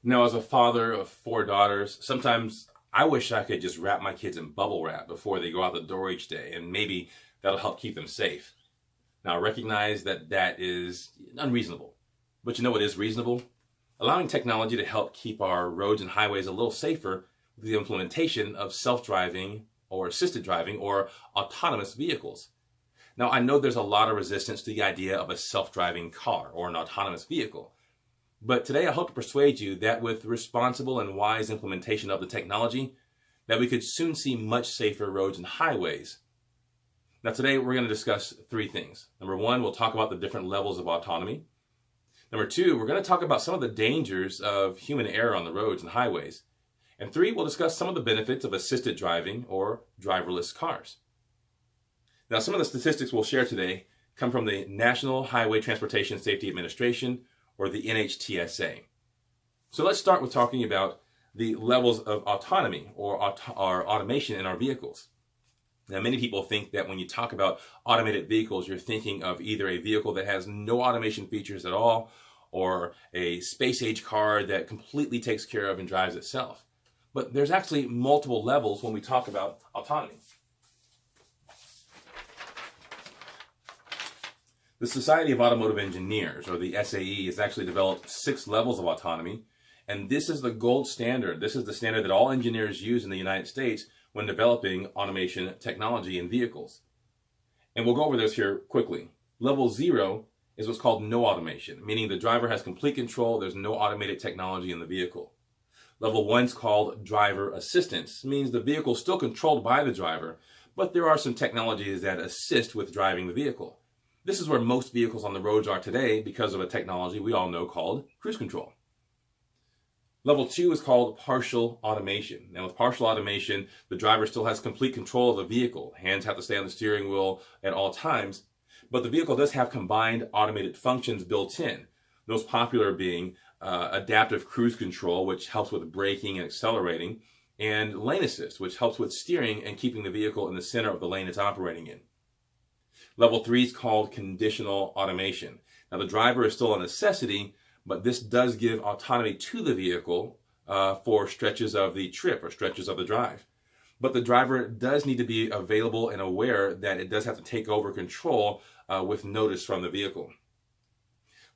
Now, as a father of 4 daughters, sometimes I wish I could just wrap my kids in bubble wrap before they go out the door each day, and maybe that'll help keep them safe. Now, I recognize that that is unreasonable. But you know what is reasonable? Allowing technology to help keep our roads and highways a little safer with the implementation of self-driving or assisted driving or autonomous vehicles. Now, I know there's a lot of resistance to the idea of a self-driving car or an autonomous vehicle. But today I hope to persuade you that with responsible and wise implementation of the technology, that we could soon see much safer roads and highways. Now today we're going to discuss 3 things. Number 1, we'll talk about the different levels of autonomy. Number 2, we're going to talk about some of the dangers of human error on the roads and highways. And 3, we'll discuss some of the benefits of assisted driving or driverless cars. Now some of the statistics we'll share today come from the National Highway Transportation Safety Administration, or the NHTSA. So let's start with talking about the levels of autonomy or automation in our vehicles. Now, many people think that when you talk about automated vehicles, you're thinking of either a vehicle that has no automation features at all, or a space-age car that completely takes care of and drives itself. But there's actually multiple levels when we talk about autonomy. The Society of Automotive Engineers, or the SAE, has actually developed 6 levels of autonomy, and this is the gold standard. This is the standard that all engineers use in the United States when developing automation technology in vehicles. And we'll go over this here quickly. Level 0 is what's called no automation, meaning the driver has complete control, there's no automated technology in the vehicle. Level 1 is called driver assistance, means the vehicle is still controlled by the driver, but there are some technologies that assist with driving the vehicle. This is where most vehicles on the roads are today because of a technology we all know called cruise control. Level 2 is called partial automation. Now with partial automation, the driver still has complete control of the vehicle. Hands have to stay on the steering wheel at all times, but the vehicle does have combined automated functions built in. Those popular being adaptive cruise control, which helps with braking and accelerating, and lane assist, which helps with steering and keeping the vehicle in the center of the lane it's operating in. Level 3 is called conditional automation. Now the driver is still a necessity, but this does give autonomy to the vehicle for stretches of the trip or stretches of the drive. But the driver does need to be available and aware that it does have to take over control with notice from the vehicle.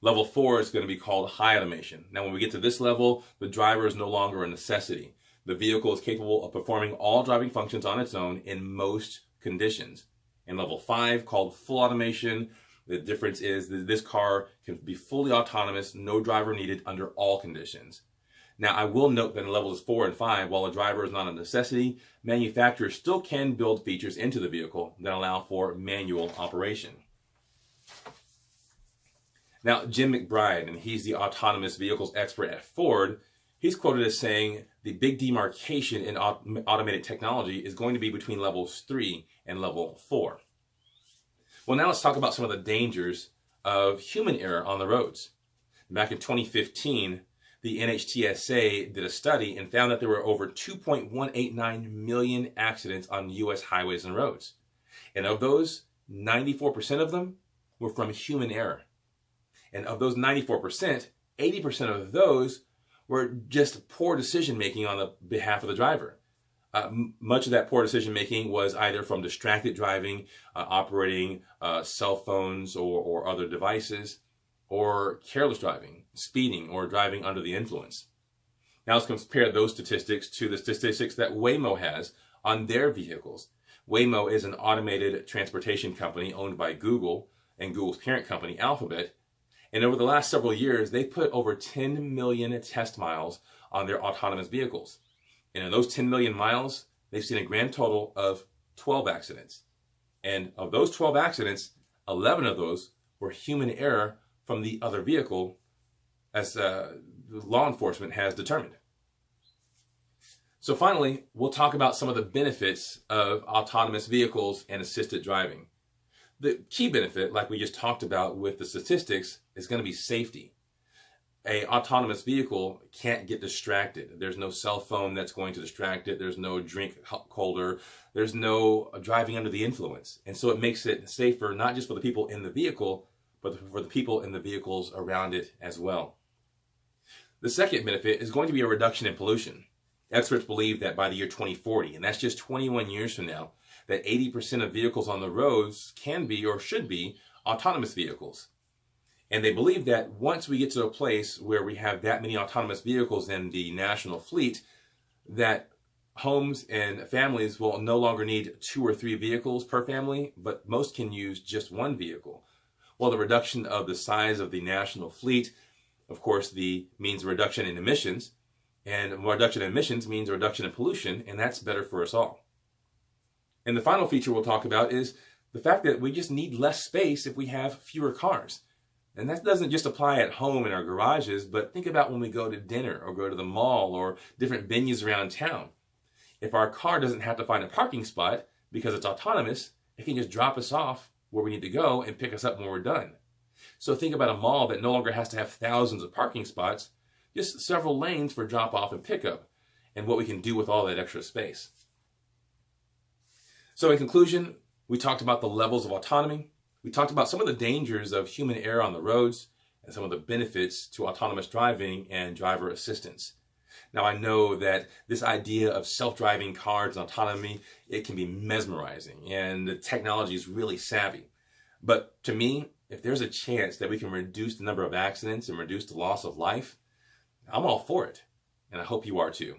Level 4 is going to be called high automation. Now when we get to this level, the driver is no longer a necessity. The vehicle is capable of performing all driving functions on its own in most conditions. In level 5, called full automation, the difference is that this car can be fully autonomous, no driver needed under all conditions. Now, I will note that in levels 4 and 5, while a driver is not a necessity, manufacturers still can build features into the vehicle that allow for manual operation. Now, Jim McBride, and he's the autonomous vehicles expert at Ford, he's quoted as saying the big demarcation in automated technology is going to be between levels 3 and level 4. Well, now let's talk about some of the dangers of human error on the roads. Back in 2015, the NHTSA did a study and found that there were over 2.189 million accidents on U.S. highways and roads. And of those, 94% of them were from human error. And of those 94%, 80% of those were just poor decision-making on the behalf of the driver. Much of that poor decision-making was either from distracted driving, operating cell phones or other devices, or careless driving, speeding, or driving under the influence. Now let's compare those statistics to the statistics that Waymo has on their vehicles. Waymo is an automated transportation company owned by Google and Google's parent company, Alphabet. And over the last several years, they put over 10 million test miles on their autonomous vehicles. And in those 10 million miles, they've seen a grand total of 12 accidents. And of those 12 accidents, 11 of those were human error from the other vehicle, as law enforcement has determined. So finally, we'll talk about some of the benefits of autonomous vehicles and assisted driving. The key benefit, like we just talked about with the statistics, is going to be safety. An autonomous vehicle can't get distracted. There's no cell phone that's going to distract it. There's no drink holder. There's no driving under the influence. And so it makes it safer, not just for the people in the vehicle, but for the people in the vehicles around it as well. The second benefit is going to be a reduction in pollution. Experts believe that by the year 2040, and that's just 21 years from now, that 80% of vehicles on the roads can be or should be autonomous vehicles. And they believe that once we get to a place where we have that many autonomous vehicles in the national fleet, that homes and families will no longer need 2 or 3 vehicles per family, but most can use just one vehicle. Well, the reduction of the size of the national fleet, of course, means a reduction in emissions, and a reduction in emissions means a reduction in pollution, and that's better for us all. And the final feature we'll talk about is the fact that we just need less space if we have fewer cars. And that doesn't just apply at home in our garages, but think about when we go to dinner or go to the mall or different venues around town. If our car doesn't have to find a parking spot because it's autonomous, it can just drop us off where we need to go and pick us up when we're done. So think about a mall that no longer has to have thousands of parking spots, just several lanes for drop off and pickup, and what we can do with all that extra space. So in conclusion, we talked about the levels of autonomy. We talked about some of the dangers of human error on the roads and some of the benefits to autonomous driving and driver assistance. Now, I know that this idea of self-driving cars and autonomy, it can be mesmerizing, and the technology is really savvy. But to me, if there's a chance that we can reduce the number of accidents and reduce the loss of life, I'm all for it. And I hope you are too.